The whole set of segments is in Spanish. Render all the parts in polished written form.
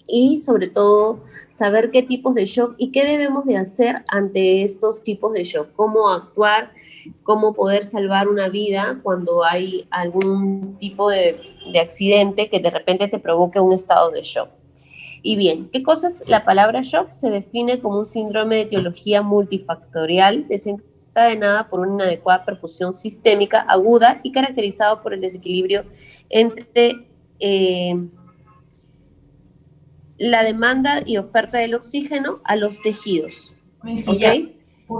y sobre todo saber qué tipos de shock y qué debemos de hacer ante estos tipos de shock, cómo actuar, cómo poder salvar una vida cuando hay algún tipo de accidente que de repente te provoque un estado de shock. Y bien, ¿qué cosas? La palabra shock se define como un síndrome de etiología multifactorial desencadenada por una inadecuada perfusión sistémica aguda y caracterizado por el desequilibrio entre la demanda y oferta del oxígeno a los tejidos. ¿Ok?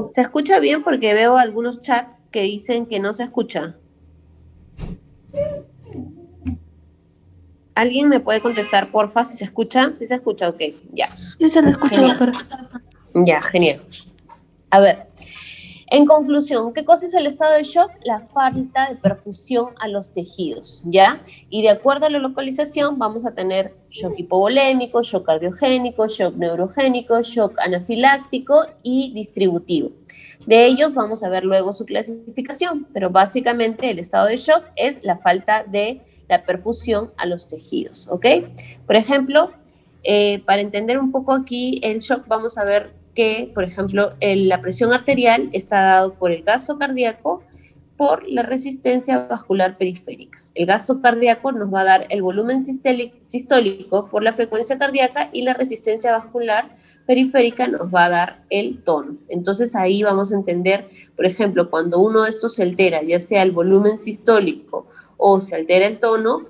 ¿Se escucha bien? Porque veo algunos chats que dicen que no se escucha. ¿Alguien me puede contestar, porfa, si se escucha? Si se escucha, ok, ya. Sí, se le escucha, doctora. Ya, genial. A ver, en conclusión, ¿qué cosa es el estado de shock? La falta de perfusión a los tejidos, ¿ya? Y de acuerdo a la localización vamos a tener shock hipovolémico, shock cardiogénico, shock neurogénico, shock anafiláctico y distributivo. De ellos vamos a ver luego su clasificación, pero básicamente el estado de shock es la falta de la perfusión a los tejidos, ¿ok? Por ejemplo, para entender un poco aquí el shock, vamos a ver que, por ejemplo, la presión arterial está dado por el gasto cardíaco, por la resistencia vascular periférica. El gasto cardíaco nos va a dar el volumen sistólico por la frecuencia cardíaca y la resistencia vascular periférica nos va a dar el tono. Entonces ahí vamos a entender, por ejemplo, cuando uno de estos se altera, ya sea el volumen sistólico o se altera el tono,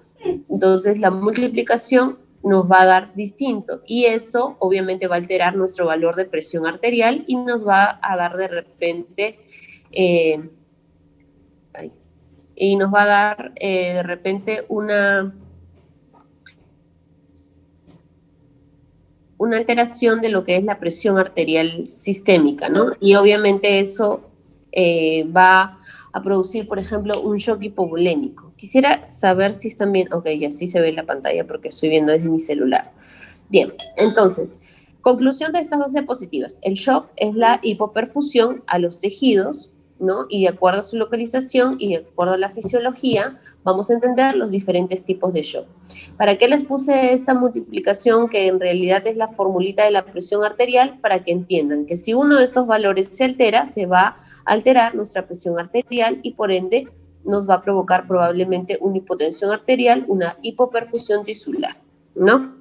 entonces la multiplicación nos va a dar distinto y eso obviamente va a alterar nuestro valor de presión arterial y nos va a dar de repente una alteración de lo que es la presión arterial sistémica, ¿no? Y obviamente eso va a producir, por ejemplo, un shock hipovolémico. Quisiera saber si están bien. Ok, ya sí se ve en la pantalla porque estoy viendo desde mi celular. Bien, entonces, conclusión de estas dos diapositivas. El shock es la hipoperfusión a los tejidos, ¿no? Y de acuerdo a su localización y de acuerdo a la fisiología, vamos a entender los diferentes tipos de shock. ¿Para qué les puse esta multiplicación que en realidad es la formulita de la presión arterial? Para que entiendan que si uno de estos valores se altera, se va a alterar nuestra presión arterial y por ende nos va a provocar probablemente una hipotensión arterial, una hipoperfusión tisular, ¿no?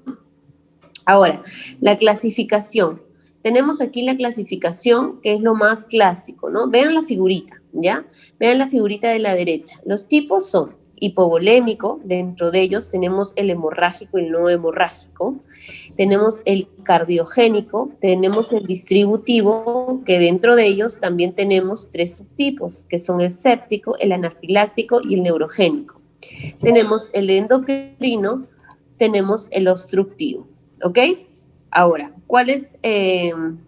Ahora, la clasificación. Tenemos aquí la clasificación que es lo más clásico, ¿no? Vean la figurita, ¿ya? Vean la figurita de la derecha. Los tipos son hipovolémico, dentro de ellos tenemos el hemorrágico y el no hemorrágico, tenemos el cardiogénico, tenemos el distributivo, que dentro de ellos también tenemos tres subtipos, que son el séptico, el anafiláctico y el neurogénico. Tenemos el endocrino, tenemos el obstructivo. ¿Ok? Ahora, ¿cuál es Espérense.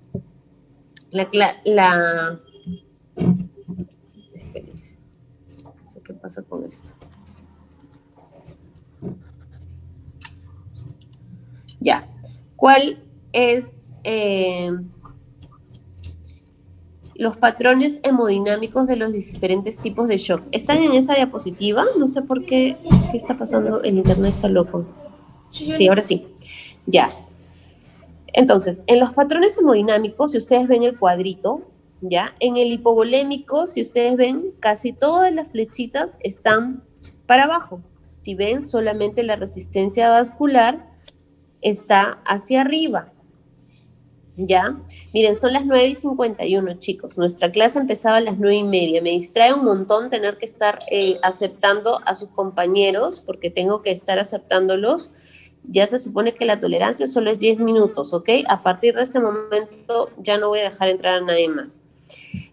No sé qué pasa con esto. Ya. ¿Cuál es los patrones hemodinámicos de los diferentes tipos de shock? ¿Están en esa diapositiva? No sé por qué está pasando. El internet está loco. Sí, ahora sí. Ya. Entonces, en los patrones hemodinámicos, si ustedes ven el cuadrito, ¿ya? En el hipovolémico, si ustedes ven, casi todas las flechitas están para abajo. Si ven, solamente la resistencia vascular está hacia arriba, ¿ya? Miren, son las 9:51, chicos. Nuestra clase empezaba a las 9:30. Me distrae un montón tener que estar aceptando a sus compañeros, porque tengo que estar aceptándolos. Ya se supone que la tolerancia solo es 10 minutos, ¿ok? A partir de este momento ya no voy a dejar entrar a nadie más.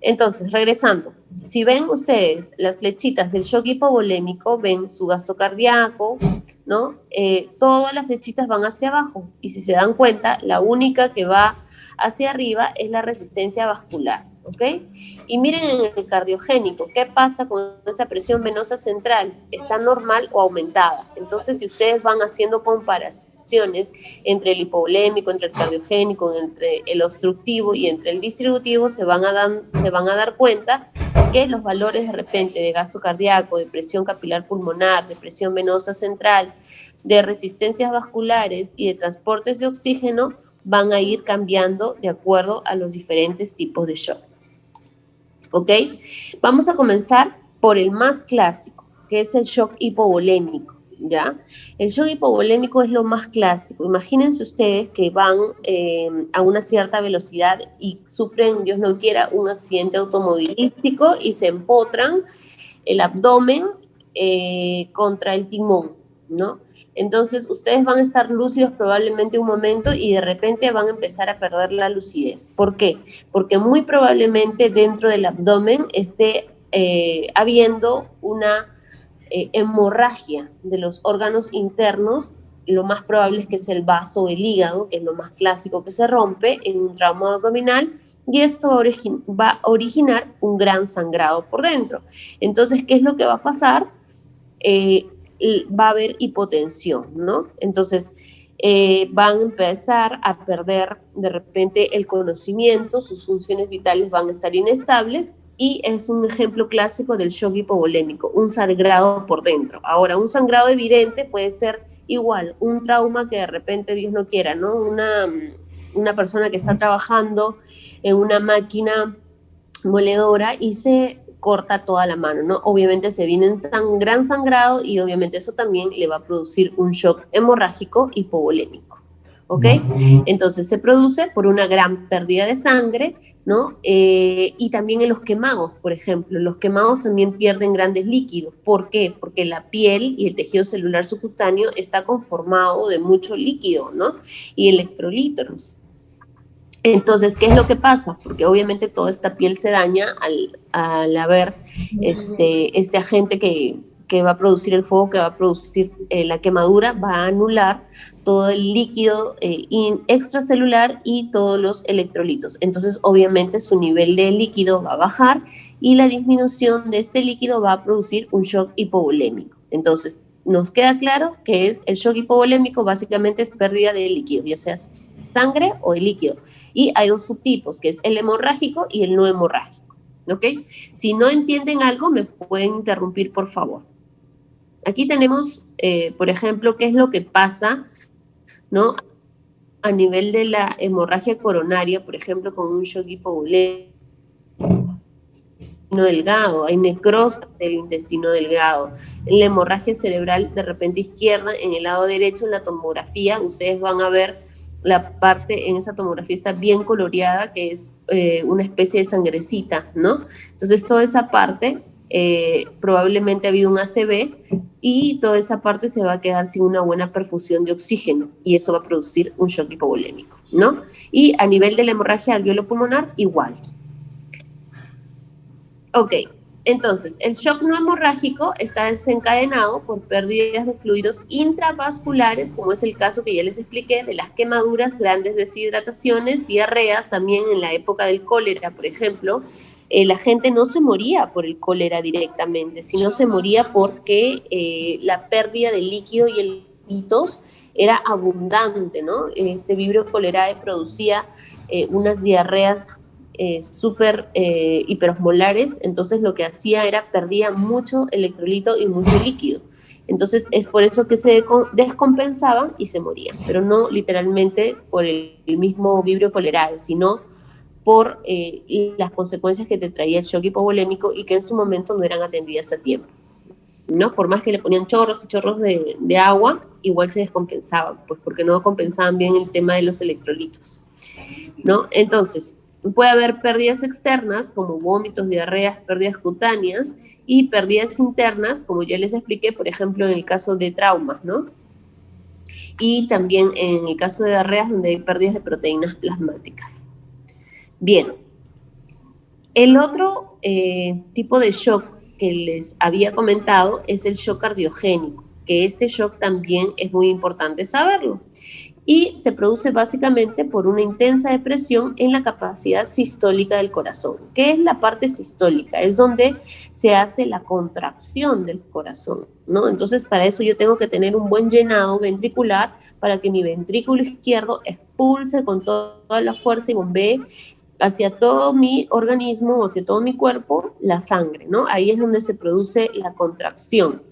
Entonces, regresando, si ven ustedes las flechitas del shock hipovolémico, ven su gasto cardíaco, ¿no? Todas las flechitas van hacia abajo y si se dan cuenta, la única que va hacia arriba es la resistencia vascular, ¿ok? Y miren en el cardiogénico, ¿qué pasa con esa presión venosa central? ¿Está normal o aumentada? Entonces, si ustedes van haciendo comparaciones entre el hipovolémico, entre el cardiogénico, entre el obstructivo y entre el distributivo, se van a dar cuenta que los valores de repente de gasto cardíaco, de presión capilar pulmonar, de presión venosa central, de resistencias vasculares y de transportes de oxígeno van a ir cambiando de acuerdo a los diferentes tipos de shock. ¿Ok? Vamos a comenzar por el más clásico, que es el shock hipovolémico, ¿ya? El shock hipovolémico es lo más clásico. Imagínense ustedes que van a una cierta velocidad y sufren, Dios no quiera, un accidente automovilístico y se empotran el abdomen contra el timón, ¿no? Entonces, ustedes van a estar lúcidos probablemente un momento y de repente van a empezar a perder la lucidez. ¿Por qué? Porque muy probablemente dentro del abdomen esté habiendo una hemorragia de los órganos internos. Lo más probable es que sea el vaso o el hígado, que es lo más clásico que se rompe en un trauma abdominal, y esto va a originar un gran sangrado por dentro. Entonces, ¿qué es lo que va a pasar? Va a haber hipotensión, ¿no? Entonces, van a empezar a perder de repente el conocimiento, sus funciones vitales van a estar inestables, y es un ejemplo clásico del shock hipovolémico, un sangrado por dentro. Ahora, un sangrado evidente puede ser igual, un trauma que de repente, Dios no quiera, ¿no? Una persona que está trabajando en una máquina moledora y se corta toda la mano, ¿no? Obviamente se viene en gran sangrado y obviamente eso también le va a producir un shock hemorrágico hipovolémico, ¿ok? Entonces se produce por una gran pérdida de sangre, ¿no? Y también en los quemados, por ejemplo, los quemados también pierden grandes líquidos. ¿Por qué? Porque la piel y el tejido celular subcutáneo está conformado de mucho líquido, ¿no? Y electrolitos. Entonces, ¿qué es lo que pasa? Porque obviamente toda esta piel se daña al haber este agente que va a producir el fuego, que va a producir la quemadura, va a anular todo el líquido extracelular y todos los electrolitos. Entonces, obviamente, su nivel de líquido va a bajar y la disminución de este líquido va a producir un shock hipovolémico. Entonces, nos queda claro que el shock hipovolémico básicamente es pérdida de líquido, ya sea sangre o el líquido. Y hay dos subtipos, que es el hemorrágico y el no hemorrágico, ¿ok? Si no entienden algo, me pueden interrumpir, por favor. Aquí tenemos, por ejemplo, qué es lo que pasa, ¿no? A nivel de la hemorragia coronaria, por ejemplo, con un shock hipovolémico delgado, hay necrosis del intestino delgado. En la hemorragia cerebral, de repente izquierda, en el lado derecho, en la tomografía, ustedes van a ver la parte en esa tomografía está bien coloreada, que es una especie de sangrecita, ¿no? Entonces, toda esa parte probablemente ha habido un ACV y toda esa parte se va a quedar sin una buena perfusión de oxígeno y eso va a producir un shock hipovolémico, ¿no? Y a nivel de la hemorragia alveolo-pulmonar, igual. Ok, entonces, el shock no hemorrágico está desencadenado por pérdidas de fluidos intravasculares, como es el caso que ya les expliqué, de las quemaduras, grandes deshidrataciones, diarreas, también en la época del cólera, por ejemplo. La gente no se moría por el cólera directamente, sino se moría porque la pérdida de líquido y el litos era abundante, ¿no? Este Vibrio cholerae producía unas diarreas súper hiperosmolares, entonces lo que hacía era perdía mucho electrolito y mucho líquido. Entonces es por eso que se descompensaban y se morían, pero no literalmente por el mismo Vibrio cholerae, sino por las consecuencias que te traía el shock hipovolémico y que en su momento no eran atendidas a tiempo, ¿no? Por más que le ponían chorros y chorros de agua, igual se descompensaban, pues porque no compensaban bien el tema de los electrolitos, ¿no? Entonces, puede haber pérdidas externas como vómitos, diarreas, pérdidas cutáneas y pérdidas internas, como ya les expliqué, por ejemplo, en el caso de traumas, ¿no? Y también en el caso de diarreas donde hay pérdidas de proteínas plasmáticas. Bien, el otro tipo de shock que les había comentado es el shock cardiogénico, que este shock también es muy importante saberlo. Y se produce básicamente por una intensa depresión en la capacidad sistólica del corazón. ¿Qué es la parte sistólica? Es donde se hace la contracción del corazón, ¿no? Entonces, para eso yo tengo que tener un buen llenado ventricular para que mi ventrículo izquierdo expulse con toda la fuerza y bombee hacia todo mi organismo o hacia todo mi cuerpo la sangre, ¿no? Ahí es donde se produce la contracción.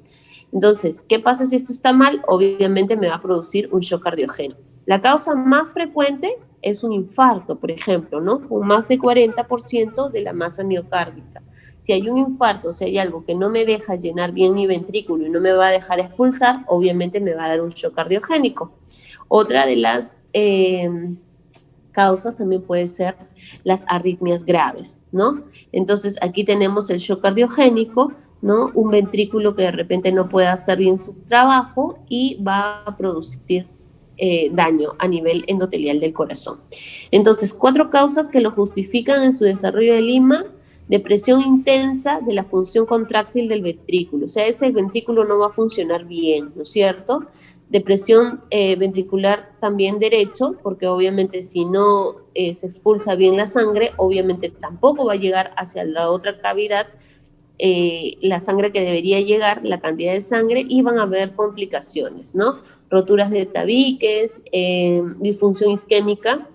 Entonces, ¿qué pasa si esto está mal? Obviamente me va a producir un shock cardiogénico. La causa más frecuente es un infarto, por ejemplo, ¿no? Con más de 40% de la masa miocárdica. Si hay un infarto, si hay algo que no me deja llenar bien mi ventrículo y no me va a dejar expulsar, obviamente me va a dar un shock cardiogénico. Otra de las causas también puede ser las arritmias graves, ¿no? Entonces aquí tenemos el shock cardiogénico, ¿no? Un ventrículo que de repente no puede hacer bien su trabajo y va a producir daño a nivel endotelial del corazón. Entonces, 4 causas que lo justifican en su desarrollo de Lima: depresión intensa de la función contráctil del ventrículo, o sea, ese ventrículo no va a funcionar bien, ¿no es cierto? Depresión ventricular también derecho, porque obviamente si no se expulsa bien la sangre, obviamente tampoco va a llegar hacia la otra cavidad la sangre que debería llegar, la cantidad de sangre, y van a haber complicaciones, ¿no? Roturas de tabiques, disfunción isquémica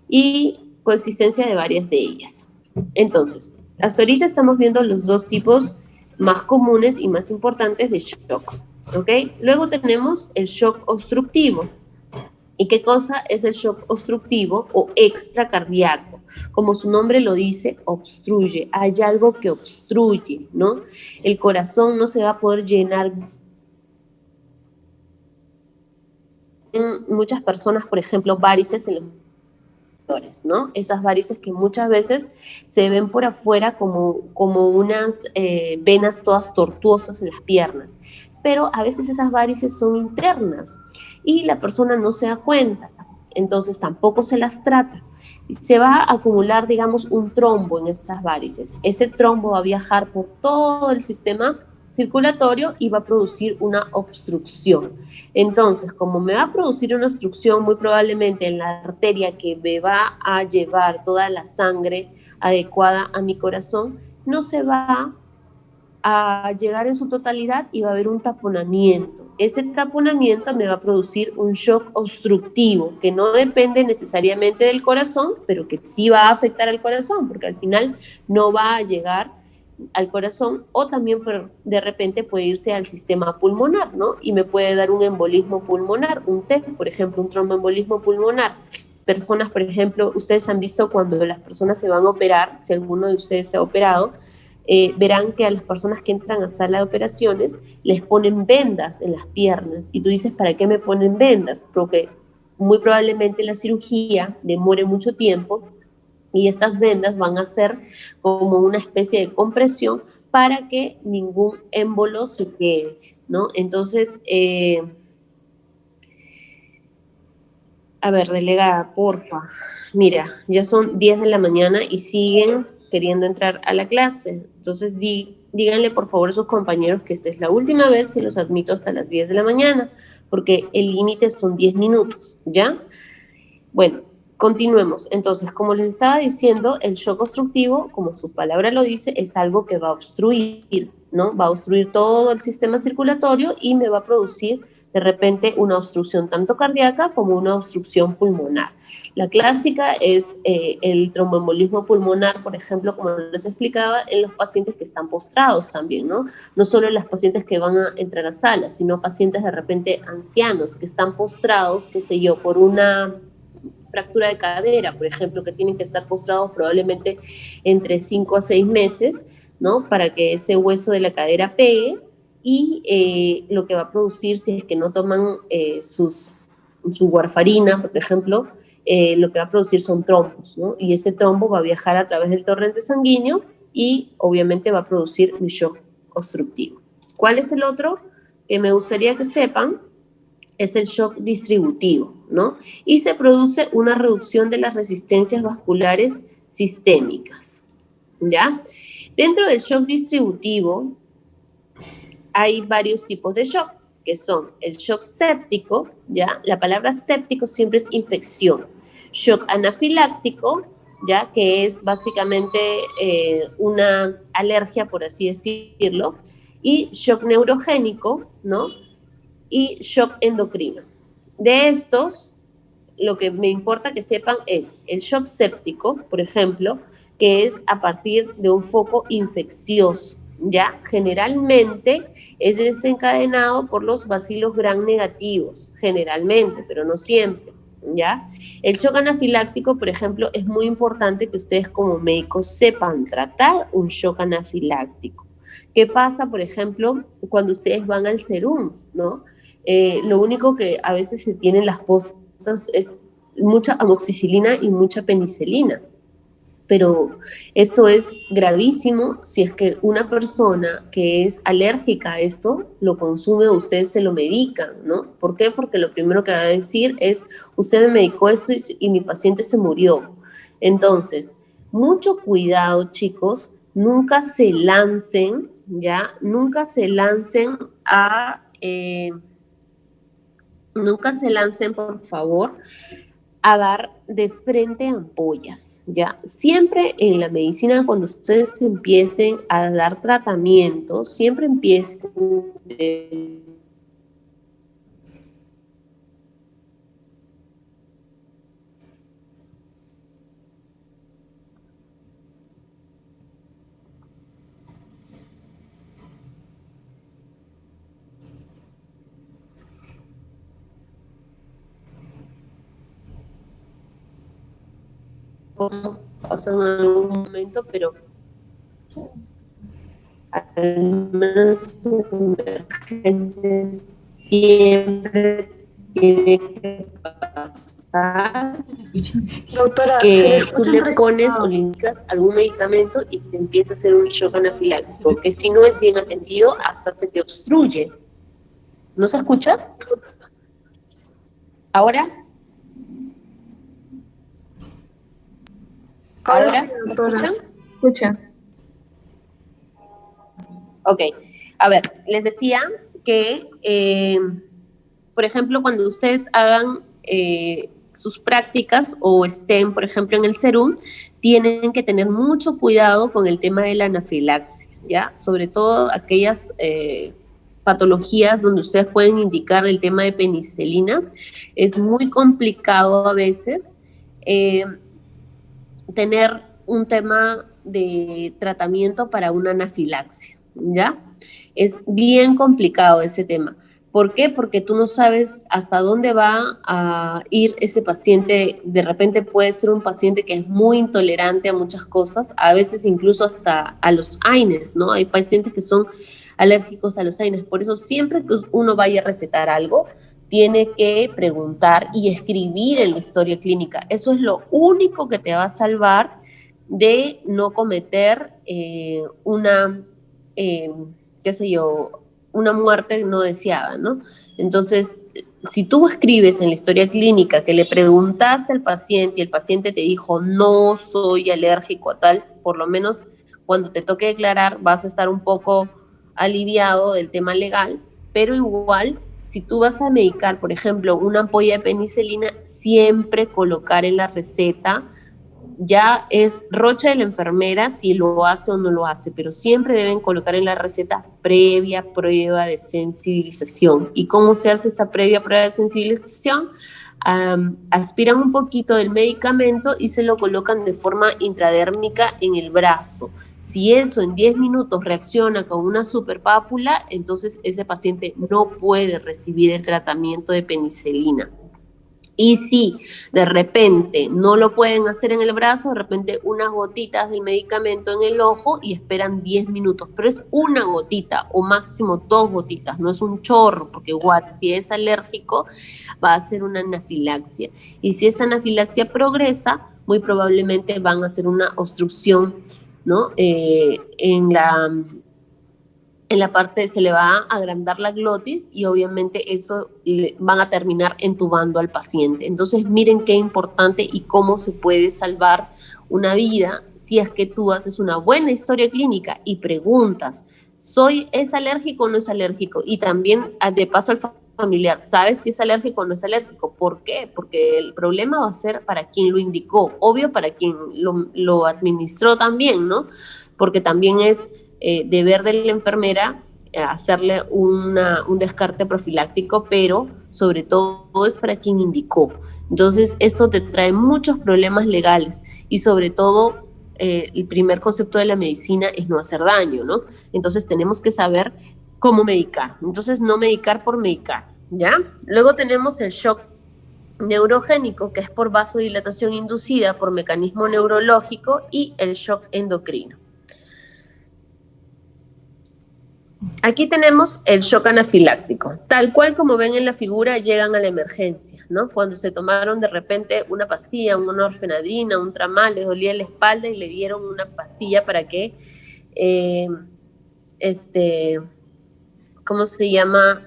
y coexistencia de varias de ellas. Entonces, hasta ahorita estamos viendo los 2 tipos más comunes y más importantes de shock, ¿ok? Luego tenemos el shock obstructivo. ¿Y qué cosa es el shock obstructivo o extracardíaco? Como su nombre lo dice, obstruye. Hay algo que obstruye, ¿no? El corazón no se va a poder llenar. Muchas personas, por ejemplo, varices en los, ¿no? Esas varices que muchas veces se ven por afuera como unas venas todas tortuosas en las piernas, pero a veces esas varices son internas y la persona no se da cuenta, entonces tampoco se las trata. Se va a acumular, digamos, un trombo en esas varices. Ese trombo va a viajar por todo el sistema circulatorio y va a producir una obstrucción. Entonces, como me va a producir una obstrucción muy probablemente en la arteria que me va a llevar toda la sangre adecuada a mi corazón, no se va a llegar en su totalidad y va a haber un taponamiento. Ese taponamiento me va a producir un shock obstructivo que no depende necesariamente del corazón, pero que sí va a afectar al corazón, porque al final no va a llegar al corazón, o también de repente puede irse al sistema pulmonar, ¿no? Y me puede dar un embolismo pulmonar, un TEP, por ejemplo, un tromboembolismo pulmonar. Personas, por ejemplo, ustedes han visto cuando las personas se van a operar, si alguno de ustedes se ha operado, verán que a las personas que entran a sala de operaciones les ponen vendas en las piernas. Y tú dices, ¿para qué me ponen vendas? Porque muy probablemente la cirugía demore mucho tiempo y estas vendas van a ser como una especie de compresión para que ningún émbolo se quede, ¿no? Entonces, a ver, delegada, porfa, mira, ya son 10 de la mañana y siguen queriendo entrar a la clase. Entonces, díganle por favor a sus compañeros que esta es la última vez que los admito hasta las 10 de la mañana, porque el límite son 10 minutos, ¿ya? Bueno, continuemos. Entonces, como les estaba diciendo, el shock obstructivo, como su palabra lo dice, es algo que va a obstruir, ¿no? Va a obstruir todo el sistema circulatorio y me va a producir de repente una obstrucción tanto cardíaca como una obstrucción pulmonar. La clásica es el tromboembolismo pulmonar, por ejemplo, como les explicaba, en los pacientes que están postrados también, ¿no? No solo en los pacientes que van a entrar a sala, sino pacientes de repente ancianos que están postrados, qué sé yo, por una fractura de cadera, por ejemplo, que tienen que estar postrados probablemente entre 5 a 6 meses, ¿no? Para que ese hueso de la cadera pegue y lo que va a producir si es que no toman su warfarina, por ejemplo, lo que va a producir son trombos, ¿no? Y ese trombo va a viajar a través del torrente sanguíneo y obviamente va a producir un shock obstructivo. ¿Cuál es el otro que me gustaría que sepan? Es el shock distributivo, ¿no? Y se produce una reducción de las resistencias vasculares sistémicas, ¿ya? Dentro del shock distributivo hay varios tipos de shock, que son el shock séptico, ¿ya? La palabra séptico siempre es infección. Shock anafiláctico, ¿ya? Que es básicamente una alergia, por así decirlo. Y shock neurogénico, ¿no? Y shock endocrino. De estos, lo que me importa que sepan es el shock séptico, por ejemplo, que es a partir de un foco infeccioso, ¿ya? Generalmente es desencadenado por los bacilos gram negativos, generalmente, pero no siempre, ¿ya? El shock anafiláctico, por ejemplo, es muy importante que ustedes como médicos sepan tratar un shock anafiláctico. ¿Qué pasa, por ejemplo, cuando ustedes van al serum, ¿no? Lo único que a veces se tienen las postas es mucha amoxicilina y mucha penicilina. Pero esto es gravísimo si es que una persona que es alérgica a esto lo consume o ustedes se lo medican, ¿no? ¿Por qué? Porque lo primero que va a decir es, usted me medicó esto y mi paciente se murió. Entonces, mucho cuidado, chicos, nunca se lancen, ¿ya? Nunca se lancen, por favor, a dar de frente ampollas, ¿ya? Siempre en la medicina, cuando ustedes empiecen a dar tratamiento, siempre empiecen de cómo pasó en algún momento, pero al menos en emergencias siempre tiene que pasar Doctora, se le que tú escucha le pones o entrecortado. le indicas algún medicamento y te empieza a hacer un shock anafiláctico, que si no es bien atendido hasta se te obstruye. ¿No se escucha? ¿Ahora? Ahora sí, ¿Ahora? ¿Me doctora. escuchan? Escucha. Ok. A ver, les decía que, por ejemplo, cuando ustedes hagan sus prácticas o estén, por ejemplo, en el serum, tienen que tener mucho cuidado con el tema de la anafilaxia, ¿ya? Sobre todo aquellas patologías donde ustedes pueden indicar el tema de penicilinas. Es muy complicado a veces eh, tener un tema de tratamiento para una anafilaxia, ¿ya? Es bien complicado ese tema. ¿Por qué? Porque tú no sabes hasta dónde va a ir ese paciente. De repente puede ser un paciente que es muy intolerante a muchas cosas, a veces incluso hasta a los AINES, ¿no? Hay pacientes que son alérgicos a los AINES. Por eso siempre que uno vaya a recetar algo, tiene que preguntar y escribir en la historia clínica. Eso es lo único que te va a salvar de no cometer eh, qué sé yo, una muerte no deseada, ¿no? Entonces, si tú escribes en la historia clínica que le preguntaste al paciente y el paciente te dijo no soy alérgico a tal, por lo menos cuando te toque declarar vas a estar un poco aliviado del tema legal, pero igual si tú vas a medicar, por ejemplo, una ampolla de penicilina, siempre colocar en la receta, ya es roche de la enfermera si lo hace o no lo hace, pero siempre deben colocar en la receta previa prueba de sensibilización. ¿Y cómo se hace esa previa prueba de sensibilización? Aspiran un poquito del medicamento y se lo colocan de forma intradérmica en el brazo. Si eso en 10 minutos reacciona con una superpápula, entonces ese paciente no puede recibir el tratamiento de penicilina. Y si de repente no lo pueden hacer en el brazo, de repente unas gotitas del medicamento en el ojo y esperan 10 minutos, pero es una gotita o máximo 2 gotitas, no es un chorro, porque igual si es alérgico va a ser una anafilaxia. Y si esa anafilaxia progresa, muy probablemente van a hacer una obstrucción, ¿no? En la parte se le va a agrandar la glotis y obviamente eso van a terminar entubando al paciente. Entonces miren qué importante y cómo se puede salvar una vida si es que tú haces una buena historia clínica y preguntas, ¿es alérgico o no es alérgico? Y también de paso al familiar, ¿sabes si es alérgico o no es alérgico? ¿Por qué? Porque el problema va a ser para quien lo indicó, obvio para quien lo administró también, ¿no? Porque también es deber de la enfermera hacerle un descarte profiláctico, pero sobre todo es para quien indicó. Entonces, esto te trae muchos problemas legales y sobre todo el primer concepto de la medicina es no hacer daño, ¿no? Entonces tenemos que saber cómo medicar. Entonces no medicar por medicar, ¿ya? Luego tenemos el shock neurogénico, que es por vasodilatación inducida por mecanismo neurológico, y el shock endocrino. Aquí tenemos el shock anafiláctico. Tal cual como ven en la figura, llegan a la emergencia, ¿no? Cuando se tomaron de repente una pastilla, una orfenadrina, un tramal, les dolía la espalda y le dieron una pastilla para que, ¿cómo se llama?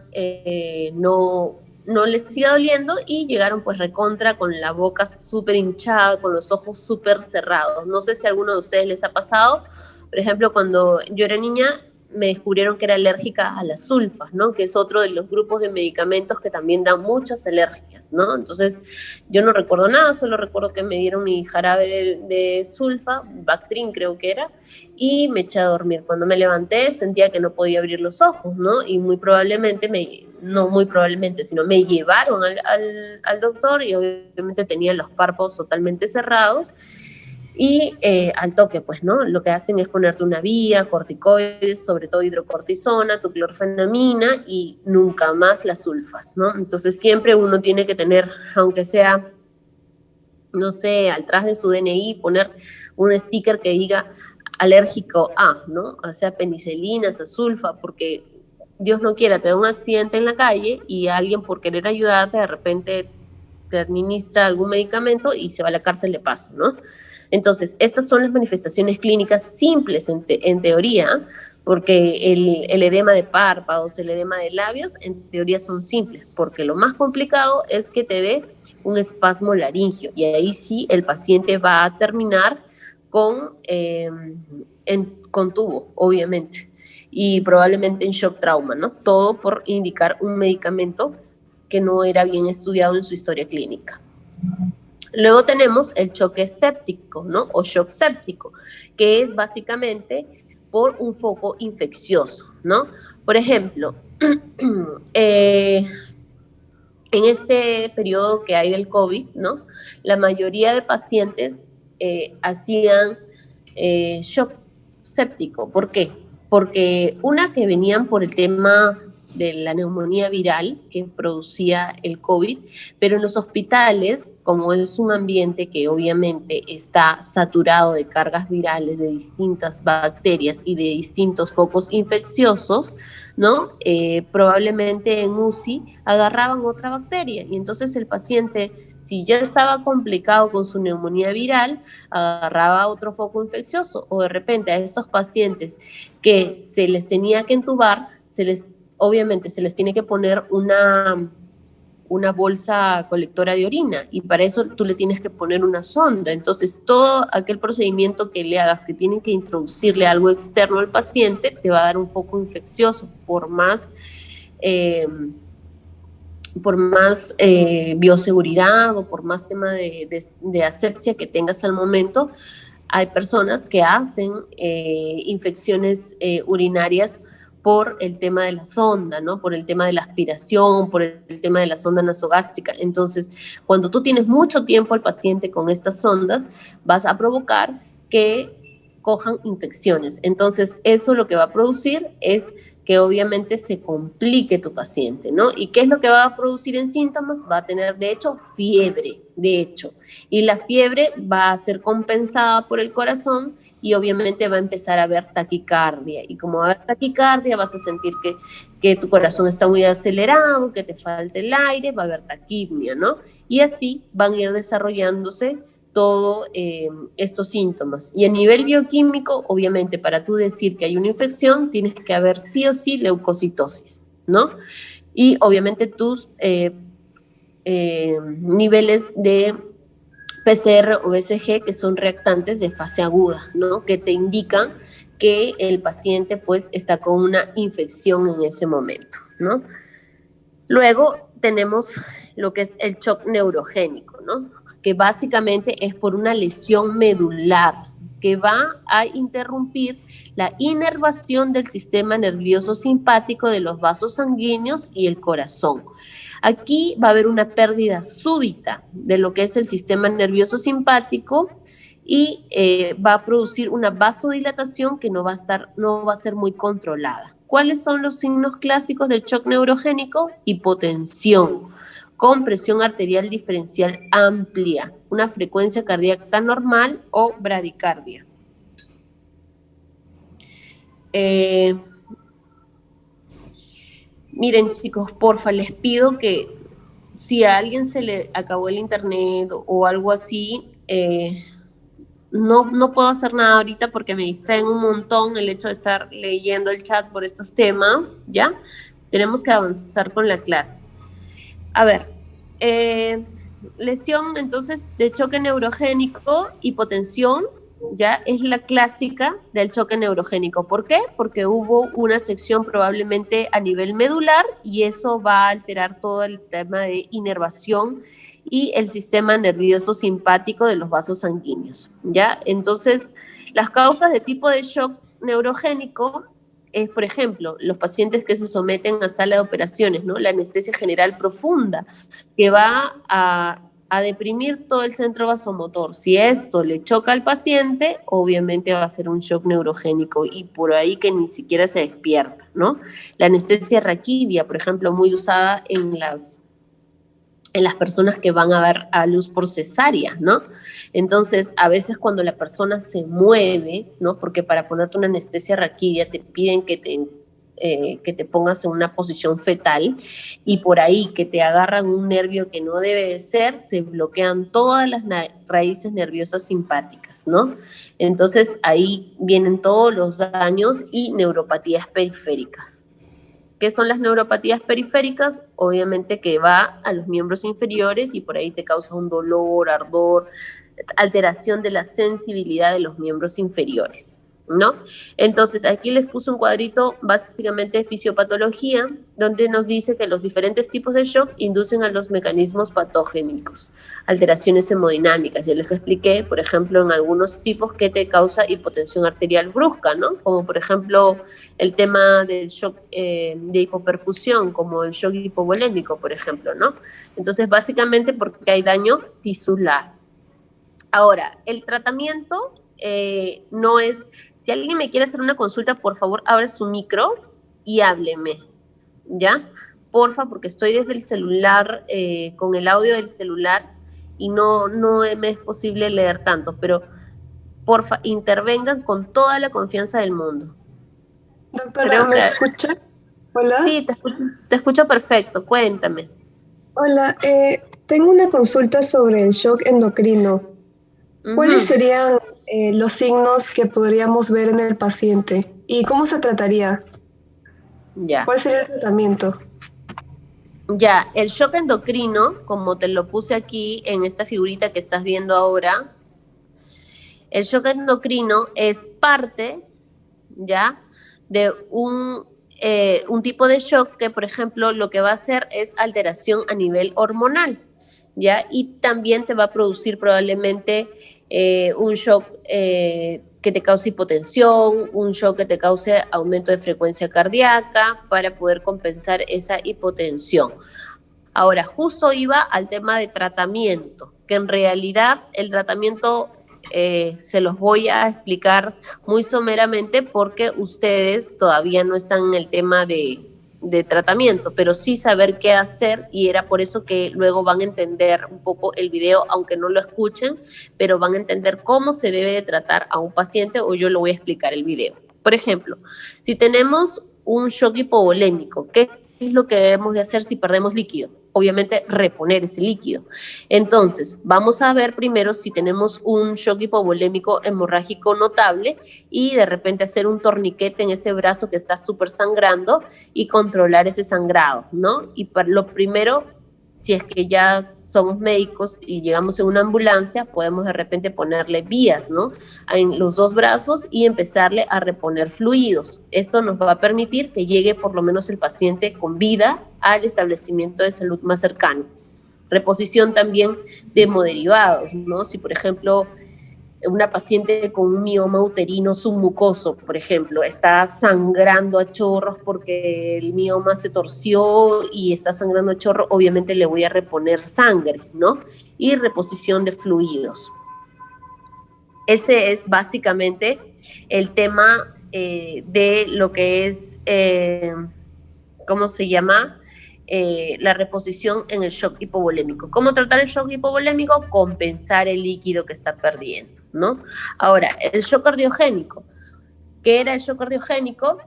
No les siga doliendo, y llegaron pues recontra con la boca súper hinchada, con los ojos súper cerrados. No sé si a alguno de ustedes les ha pasado. Por ejemplo, cuando yo era niña, me descubrieron que era alérgica a las sulfas, ¿no? Que es otro de los grupos de medicamentos que también dan muchas alergias, ¿no? Entonces, yo no recuerdo nada, solo recuerdo que me dieron mi jarabe de sulfa, Bactrim creo que era, y me eché a dormir. Cuando me levanté, sentía que no podía abrir los ojos, ¿no? Y muy probablemente, no muy probablemente, sino me llevaron al doctor, y obviamente tenía los párpados totalmente cerrados. Y al toque, pues, ¿no? Lo que hacen es ponerte una vía, corticoides, sobre todo hidrocortisona, tu clorfenamina, y nunca más las sulfas, ¿no? Entonces siempre uno tiene que tener, aunque sea, no sé, atrás de su DNI, poner un sticker que diga alérgico a, ¿no? O sea, penicilina, sulfa, porque Dios no quiera, te da un accidente en la calle y alguien, por querer ayudarte, de repente te administra algún medicamento y se va a la cárcel de paso, ¿no? Entonces, estas son las manifestaciones clínicas simples en teoría, porque el edema de párpados, el edema de labios, en teoría son simples, porque lo más complicado es que te dé un espasmo laringio, y ahí sí el paciente va a terminar con tubo, obviamente, y probablemente en shock trauma, ¿no? Todo por indicar un medicamento que no era bien estudiado en su historia clínica. Luego tenemos el choque séptico, ¿no? O shock séptico, que es básicamente por un foco infeccioso, ¿no? Por ejemplo, en este periodo que hay del COVID, ¿no? La mayoría de pacientes hacían shock séptico. ¿Por qué? Porque una, que venían por el tema de la neumonía viral que producía el COVID, pero en los hospitales, como es un ambiente que obviamente está saturado de cargas virales de distintas bacterias y de distintos focos infecciosos, ¿no? Probablemente en UCI agarraban otra bacteria, y entonces el paciente, si ya estaba complicado con su neumonía viral, agarraba otro foco infeccioso, o de repente a estos pacientes que se les tenía que entubar, obviamente se les tiene que poner una bolsa colectora de orina, y para eso tú le tienes que poner una sonda. Entonces todo aquel procedimiento que le hagas, que tiene que introducirle algo externo al paciente, te va a dar un foco infeccioso, por más bioseguridad o por más tema de asepsia que tengas al momento. Hay personas que hacen infecciones urinarias por el tema de la sonda, ¿no? Por el tema de la aspiración, por el tema de la sonda nasogástrica. Entonces, cuando tú tienes mucho tiempo al paciente con estas sondas, vas a provocar que cojan infecciones. Entonces, eso lo que va a producir es que obviamente se complique tu paciente, ¿no? ¿Y qué es lo que va a producir en síntomas? Va a tener, de hecho, fiebre, y la fiebre va a ser compensada por el corazón, y obviamente va a empezar a haber taquicardia, y como va a haber taquicardia, vas a sentir que tu corazón está muy acelerado, que te falta el aire, va a haber taquipnia, ¿no? Y así van a ir desarrollándose todos estos síntomas. Y a nivel bioquímico, obviamente, para tú decir que hay una infección, tienes que haber sí o sí leucocitosis, ¿no? Y obviamente tus niveles de PCR o BCG, que son reactantes de fase aguda, ¿no? Que te indican que el paciente pues está con una infección en ese momento, ¿no? Luego tenemos lo que es el shock neurogénico, ¿no? Que básicamente es por una lesión medular que va a interrumpir la inervación del sistema nervioso simpático, de los vasos sanguíneos y el corazón. Aquí va a haber una pérdida súbita de lo que es el sistema nervioso simpático, y va a producir una vasodilatación que no va a ser muy controlada. ¿Cuáles son los signos clásicos del shock neurogénico? Hipotensión, con presión arterial diferencial amplia, una frecuencia cardíaca normal o bradicardia. Miren, chicos, porfa, les pido que si a alguien se le acabó el internet o algo así, no puedo hacer nada ahorita porque me distraen un montón el hecho de estar leyendo el chat por estos temas, ¿ya? Tenemos que avanzar con la clase. A ver, lesión entonces de choque neurogénico, hipotensión, ya es la clásica del choque neurogénico. ¿Por qué? Porque hubo una sección probablemente a nivel medular y eso va a alterar todo el tema de inervación y el sistema nervioso simpático de los vasos sanguíneos, ¿ya? Entonces, las causas de tipo de shock neurogénico es, por ejemplo, los pacientes que se someten a sala de operaciones, ¿no? La anestesia general profunda, que va a deprimir todo el centro vasomotor. Si esto le choca al paciente, obviamente va a ser un shock neurogénico y por ahí que ni siquiera se despierta, ¿no? La anestesia raquídea, por ejemplo, muy usada en las personas que van a dar a luz por cesárea, ¿no? Entonces, a veces cuando la persona se mueve, ¿no? Porque para ponerte una anestesia raquídea te piden que te pongas en una posición fetal y por ahí que te agarran un nervio que no debe de ser, se bloquean todas las raíces nerviosas simpáticas, ¿no? Entonces, ahí vienen todos los daños y neuropatías periféricas. ¿Qué son las neuropatías periféricas? Obviamente que va a los miembros inferiores y por ahí te causa un dolor, ardor, alteración de la sensibilidad de los miembros inferiores, ¿no? Entonces, aquí les puse un cuadrito básicamente de fisiopatología, donde nos dice que los diferentes tipos de shock inducen a los mecanismos patogénicos, alteraciones hemodinámicas. Ya les expliqué, por ejemplo, en algunos tipos que te causa hipotensión arterial brusca, ¿no? Como por ejemplo el tema del shock de hipoperfusión, como el shock hipovolémico, por ejemplo, ¿no? Entonces, básicamente porque hay daño tisular. Ahora, el tratamiento no es, si alguien me quiere hacer una consulta, por favor, abre su micro y hábleme, ¿ya? Porfa, porque estoy desde el celular, con el audio del celular y no me es posible leer tanto, pero porfa, intervengan con toda la confianza del mundo. Doctora, ¿me escucha? Hola. Sí, te escucho perfecto, cuéntame. Hola, tengo una consulta sobre el shock endocrino. ¿Cuáles serían los signos que podríamos ver en el paciente? ¿Y cómo se trataría? Ya. ¿Cuál sería el tratamiento? Ya, el shock endocrino, como te lo puse aquí en esta figurita que estás viendo ahora, el shock endocrino es parte, ¿ya?, de un tipo de shock que, por ejemplo, lo que va a hacer es alteración a nivel hormonal, ¿ya? Y también te va a producir probablemente un shock que te cause hipotensión, un shock que te cause aumento de frecuencia cardíaca para poder compensar esa hipotensión. Ahora, justo iba al tema de tratamiento, que en realidad el tratamiento se los voy a explicar muy someramente porque ustedes todavía no están en el tema de tratamiento, pero sí saber qué hacer y era por eso que luego van a entender un poco el video, aunque no lo escuchen, pero van a entender cómo se debe de tratar a un paciente o yo lo voy a explicar el video. Por ejemplo, si tenemos un shock hipovolémico, ¿qué es lo que debemos de hacer si perdemos líquido? Obviamente reponer ese líquido. Entonces, vamos a ver primero si tenemos un shock hipovolémico hemorrágico notable y de repente hacer un torniquete en ese brazo que está súper sangrando y controlar ese sangrado, ¿no? Y lo primero, si es que ya somos médicos y llegamos en una ambulancia, podemos de repente ponerle vías, ¿no?, en los dos brazos y empezarle a reponer fluidos. Esto nos va a permitir que llegue por lo menos el paciente con vida al establecimiento de salud más cercano. Reposición también de hemoderivados, ¿no? Si, por ejemplo, una paciente con un mioma uterino submucoso, por ejemplo, está sangrando a chorros porque el mioma se torció y está sangrando a chorro, obviamente le voy a reponer sangre, ¿no? Y reposición de fluidos. ese es básicamente el tema de lo que es, ¿cómo se llama? La reposición en el shock hipovolémico. ¿Cómo tratar el shock hipovolémico? Compensar el líquido que está perdiendo, ¿no? Ahora, el shock cardiogénico. ¿Qué era el shock cardiogénico?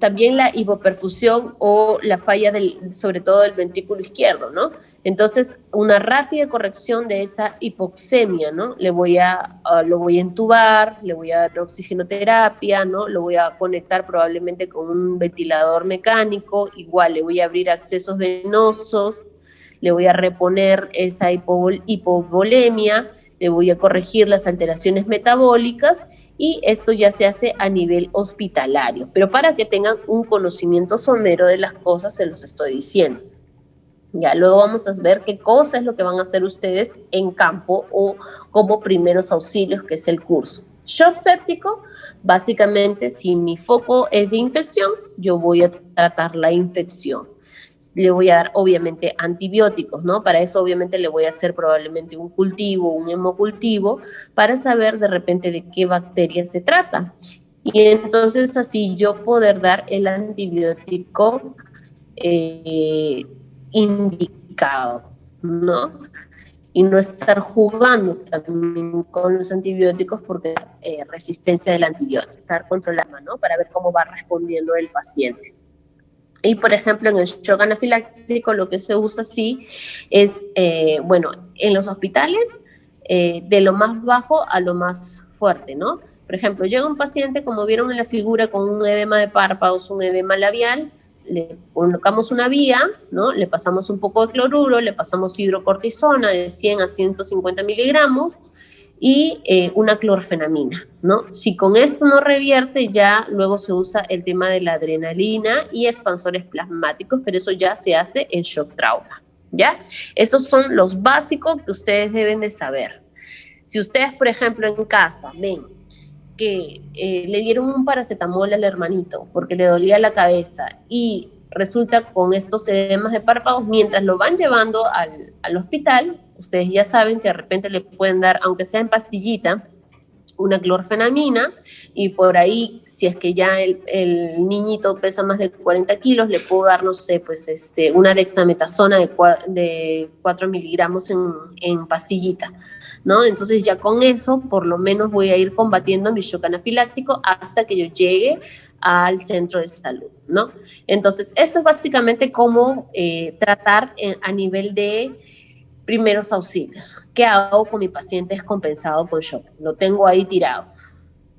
También la hipoperfusión o la falla sobre todo del ventrículo izquierdo, ¿no? Entonces, una rápida corrección de esa hipoxemia, ¿no? Lo voy a entubar, le voy a dar oxigenoterapia, ¿no? Lo voy a conectar probablemente con un ventilador mecánico, igual le voy a abrir accesos venosos, le voy a reponer esa hipovolemia, le voy a corregir las alteraciones metabólicas, y esto ya se hace a nivel hospitalario. Pero para que tengan un conocimiento somero de las cosas, se los estoy diciendo. Ya luego vamos a ver qué cosa es lo que van a hacer ustedes en campo o como primeros auxilios, que es el curso. Shock séptico, básicamente, si mi foco es de infección, yo voy a tratar la infección. Le voy a dar, obviamente, antibióticos, ¿no? Para eso, obviamente, le voy a hacer probablemente un cultivo, un hemocultivo, para saber de repente de qué bacteria se trata. Y entonces, así yo poder dar el antibiótico indicado, ¿no? Y no estar jugando también con los antibióticos porque resistencia del antibiótico, estar controlando, ¿no? Para ver cómo va respondiendo el paciente. Y, por ejemplo, en el shock anafiláctico lo que se usa sí es, bueno, en los hospitales, de lo más bajo a lo más fuerte, ¿no? Por ejemplo, llega un paciente, como vieron en la figura, con un edema de párpados, un edema labial, le colocamos una vía, ¿no? Le pasamos un poco de cloruro, le pasamos hidrocortisona de 100 a 150 miligramos, y una clorfenamina, ¿no? Si con esto no revierte, ya luego se usa el tema de la adrenalina y expansores plasmáticos, pero eso ya se hace en shock trauma, ¿ya? Esos son los básicos que ustedes deben de saber. Si ustedes, por ejemplo, en casa ven que le dieron un paracetamol al hermanito porque le dolía la cabeza y resulta con estos edemas de párpados, mientras lo van llevando al hospital, ustedes ya saben que de repente le pueden dar, aunque sea en pastillita, una clorfenamina, y por ahí, si es que ya el niñito pesa más de 40 kilos, le puedo dar, no sé, pues una dexametasona de 4 miligramos en pastillita, ¿no? Entonces ya con eso, por lo menos voy a ir combatiendo mi shock anafiláctico hasta que yo llegue al centro de salud, ¿no? Entonces, eso es básicamente cómo tratar a nivel de primeros auxilios. ¿Qué hago con mi paciente descompensado con shock? Lo tengo ahí tirado.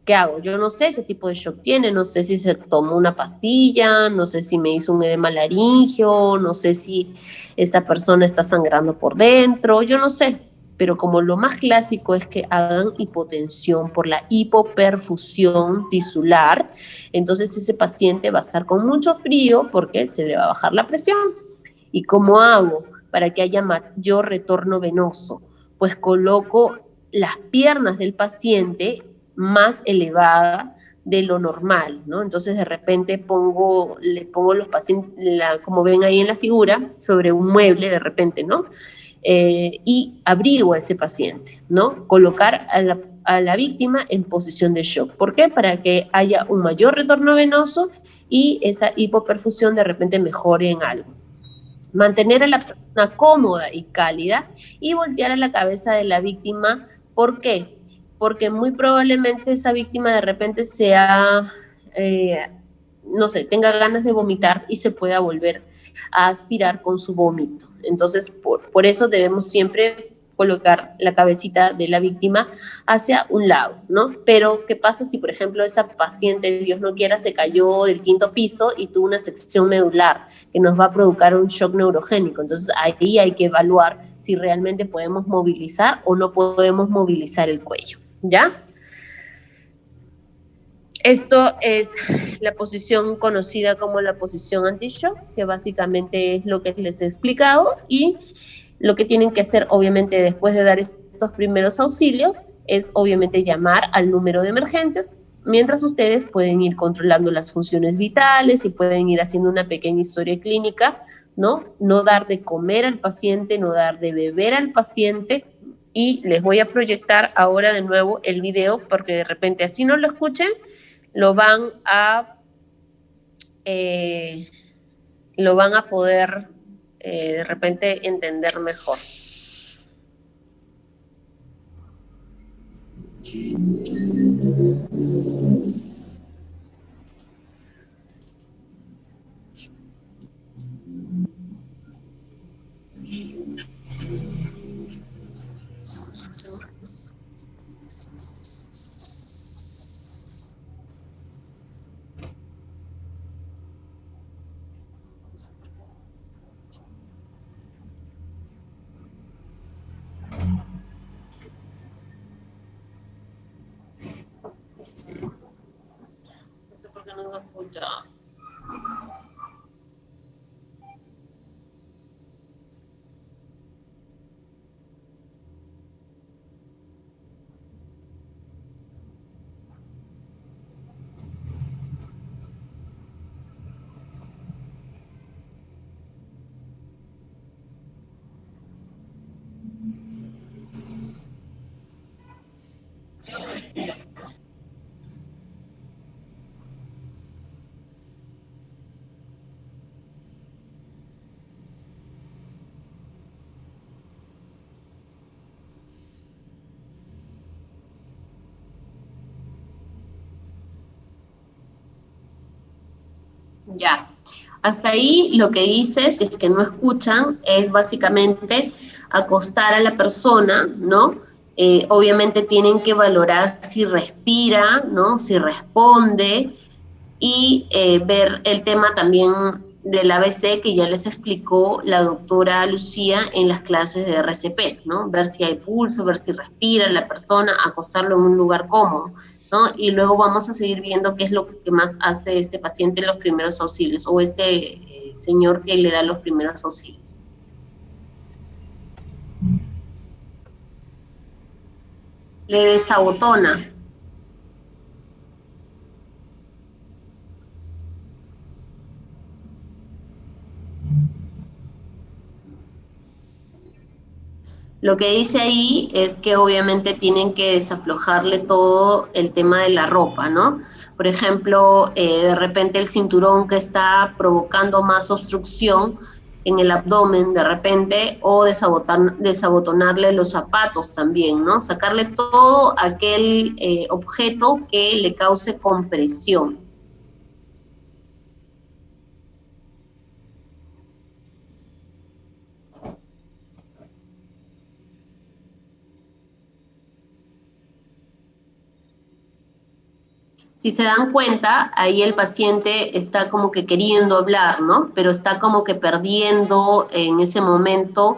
¿Qué hago? Yo no sé qué tipo de shock tiene, no sé si se tomó una pastilla, no sé si me hizo un edema laringeo, no sé si esta persona está sangrando por dentro, yo no sé. Pero como lo más clásico es que hagan hipotensión por la hipoperfusión tisular, entonces ese paciente va a estar con mucho frío porque se le va a bajar la presión. ¿Y cómo hago para que haya mayor retorno venoso? Pues coloco las piernas del paciente más elevada de lo normal, ¿no? Entonces de repente le pongo los pacientes, como ven ahí en la figura, sobre un mueble de repente, ¿no? Y abrigo a ese paciente, ¿no? Colocar a la víctima en posición de shock. ¿Por qué? Para que haya un mayor retorno venoso y esa hipoperfusión de repente mejore en algo. Mantener a la persona cómoda y cálida y voltear a la cabeza de la víctima. ¿Por qué? Porque muy probablemente esa víctima de repente sea, no sé, tenga ganas de vomitar y se pueda volver a aspirar con su vómito. Entonces, por eso debemos siempre colocar la cabecita de la víctima hacia un lado, ¿no? Pero, ¿qué pasa si, por ejemplo, esa paciente, Dios no quiera, se cayó del 5º piso y tuvo una sección medular que nos va a provocar un shock neurogénico? Entonces, ahí hay que evaluar si realmente podemos movilizar o no podemos movilizar el cuello, ¿ya? Esto es la posición conocida como la posición anti-shock, que básicamente es lo que les he explicado, y lo que tienen que hacer, obviamente, después de dar estos primeros auxilios, es obviamente llamar al número de emergencias, mientras ustedes pueden ir controlando las funciones vitales y pueden ir haciendo una pequeña historia clínica, ¿no? No dar de comer al paciente, no dar de beber al paciente, y les voy a proyectar ahora de nuevo el video porque de repente así no lo escuchen, lo van a, eh, lo van a poder de repente entender mejor. No sé por qué no se escucha. Ya, hasta ahí lo que hice, si es que no escuchan, es básicamente acostar a la persona, ¿no? Obviamente tienen que valorar si respira, ¿no? Si responde y ver el tema también del ABC que ya les explicó la doctora Lucía en las clases de RCP, ¿no? Ver si hay pulso, ver si respira la persona, acostarlo en un lugar cómodo, ¿no? Y luego vamos a seguir viendo qué es lo que más hace este paciente en los primeros auxilios o este señor que le da los primeros auxilios. Le desabotona. Lo que dice ahí es que obviamente tienen que desaflojarle todo el tema de la ropa, ¿no? Por ejemplo, de repente el cinturón que está provocando más obstrucción en el abdomen de repente, o desabotonarle los zapatos también, ¿no? Sacarle todo aquel objeto que le cause compresión. Si se dan cuenta, ahí el paciente está como que queriendo hablar, ¿no? Pero está como que perdiendo en ese momento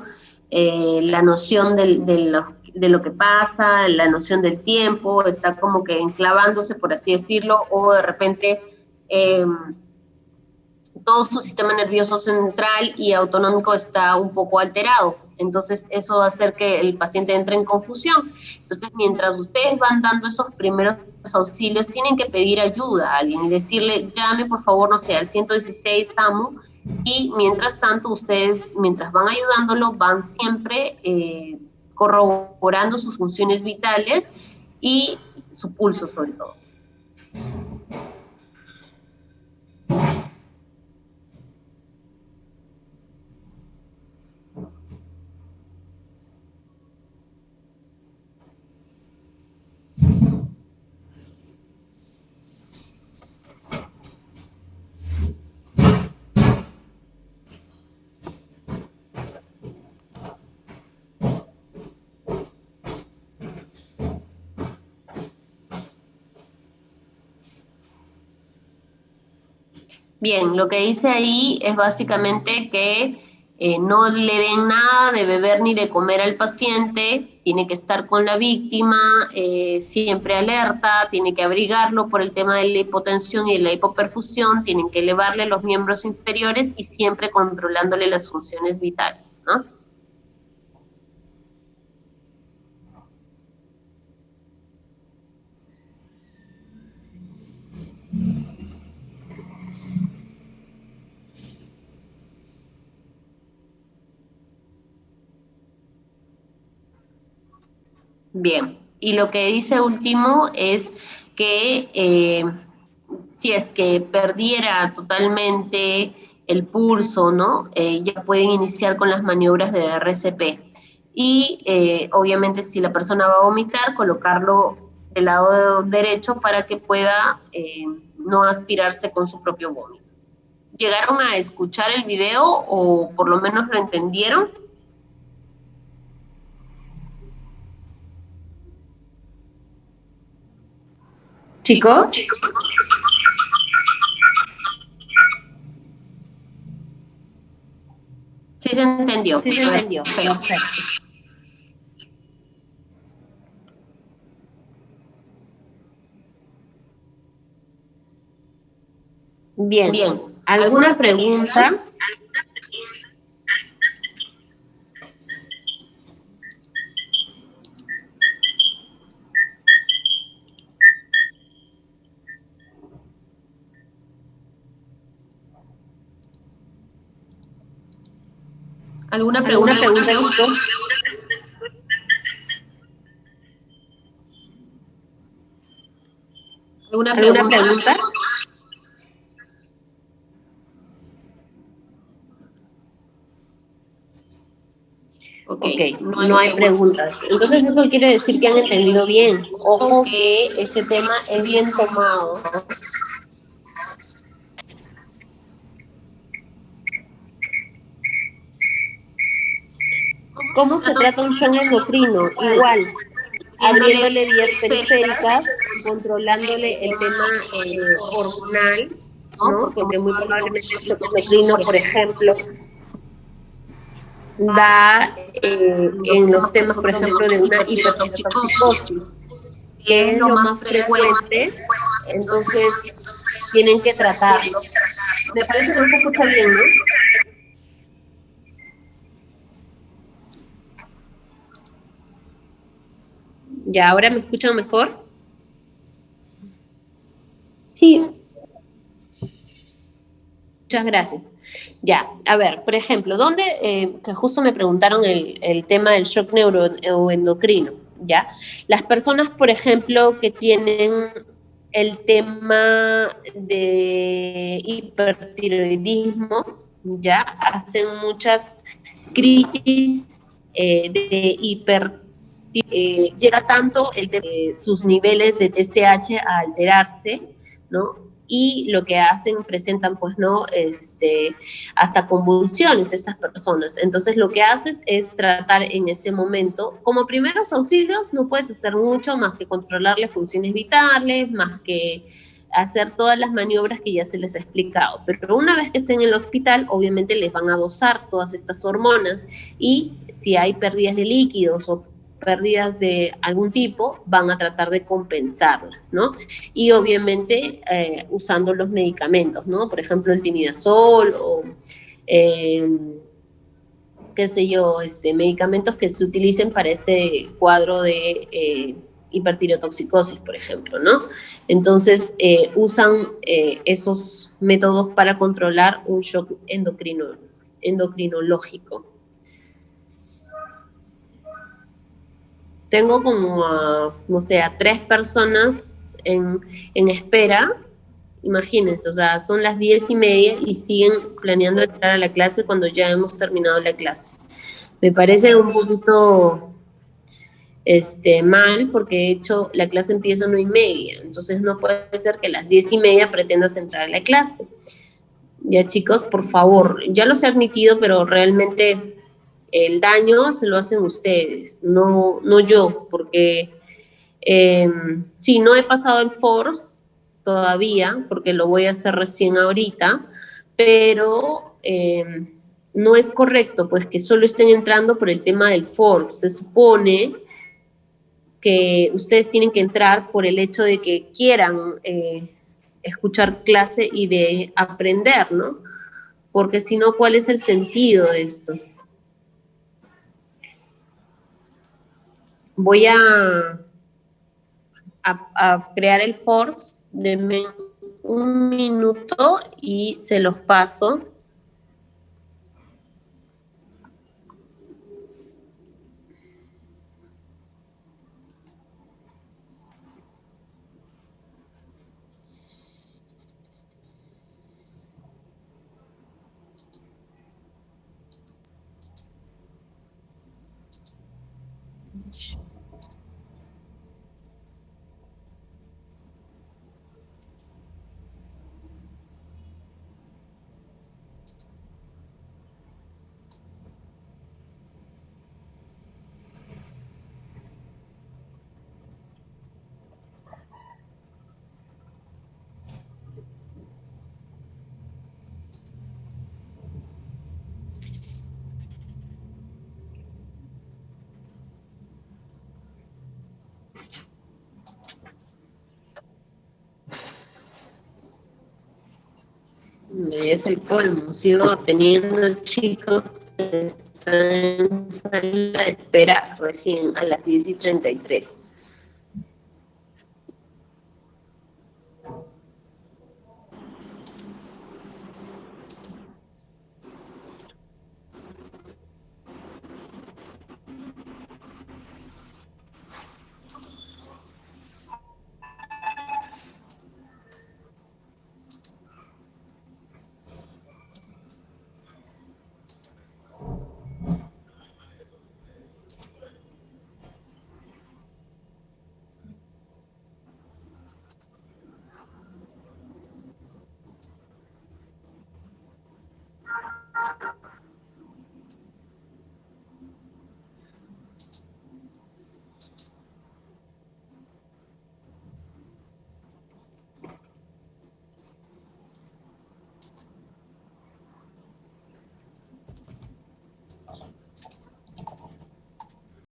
la noción de lo que pasa, la noción del tiempo, está como que enclavándose, por así decirlo, o de repente todo su sistema nervioso central y autonómico está un poco alterado. Entonces, eso va a hacer que el paciente entre en confusión. Entonces, mientras ustedes van dando esos primeros auxilios, tienen que pedir ayuda a alguien y decirle, llame por favor, no sé, al 116 SAMU, y mientras tanto, ustedes, mientras van ayudándolo, van siempre corroborando sus funciones vitales y su pulso sobre todo. Bien, lo que dice ahí es básicamente que no le den nada de beber ni de comer al paciente, tiene que estar con la víctima, siempre alerta, tiene que abrigarlo por el tema de la hipotensión y de la hipoperfusión, tienen que elevarle los miembros inferiores y siempre controlándole las funciones vitales, ¿no? Bien, y lo que dice último es que si es que perdiera totalmente el pulso, ¿no? Ya pueden iniciar con las maniobras de RCP. Y obviamente si la persona va a vomitar, colocarlo del lado derecho para que pueda no aspirarse con su propio vómito. ¿Llegaron a escuchar el video o por lo menos lo entendieron? Chicos. Sí se entendió. Sí se entendió. Perfecto. Bien. Bien. ¿Alguna pregunta? ¿Alguna ¿Alguna pregunta? pregunta, chicos? ¿Alguna ¿Alguna pregunta? pregunta? Ok, Ok, no no hay hay preguntas. preguntas. Entonces eso quiere decir que han entendido bien. Ojo que este tema es bien tomado. ¿Cómo se trata un shock endocrino? Igual, abriéndole vías periféricas, controlándole el tema hormonal, ¿no? Porque muy probablemente el shock endocrino, por ejemplo, da en los temas, por ejemplo, de una hipertirotoxicosis, que es lo más frecuente, entonces tienen que tratarlo. Me parece que no se escucha bien, ¿no? ¿Ya ahora me escuchan mejor? Sí. Muchas gracias. Ya, a ver, por ejemplo, ¿dónde, que justo me preguntaron el tema del shock neuroendocrino, ¿ya? Las personas, por ejemplo, que tienen el tema de hipertiroidismo, ¿ya? Hacen muchas crisis de llega tanto sus niveles de TSH a alterarse, ¿no? Y lo que hacen, presentan, pues, ¿no? Hasta convulsiones estas personas. Entonces, lo que haces es tratar en ese momento, como primeros auxilios, no puedes hacer mucho más que controlarle funciones vitales, más que hacer todas las maniobras que ya se les ha explicado. Pero una vez que estén en el hospital, obviamente les van a dosar todas estas hormonas y si hay pérdidas de líquidos o pérdidas de algún tipo, van a tratar de compensarla, ¿no? Y obviamente usando los medicamentos, ¿no? Por ejemplo, el timidazol o qué sé yo, medicamentos que se utilicen para este cuadro de hipertirotoxicosis, por ejemplo, ¿no? Entonces, usan esos métodos para controlar un shock endocrinológico. Tengo como no sé, a 3 personas en espera. Imagínense, o sea, son las 10:30 y siguen planeando entrar a la clase cuando ya hemos terminado la clase. Me parece un poquito mal, porque de hecho la clase empieza a 9:30, entonces no puede ser que a las 10:30 pretendas entrar a la clase. Ya, chicos, por favor, ya los he admitido, pero realmente el daño se lo hacen ustedes, no yo, porque sí, no he pasado el FORCE todavía, porque lo voy a hacer recién ahorita, pero no es correcto, pues, que solo estén entrando por el tema del FORCE. Se supone que ustedes tienen que entrar por el hecho de que quieran escuchar clase y de aprender, ¿no? Porque si no, ¿cuál es el sentido de esto? Voy a crear el force, denme un minuto y se los paso. Es el colmo, sigo teniendo chicos que están en sala de espera recién a las 10:33.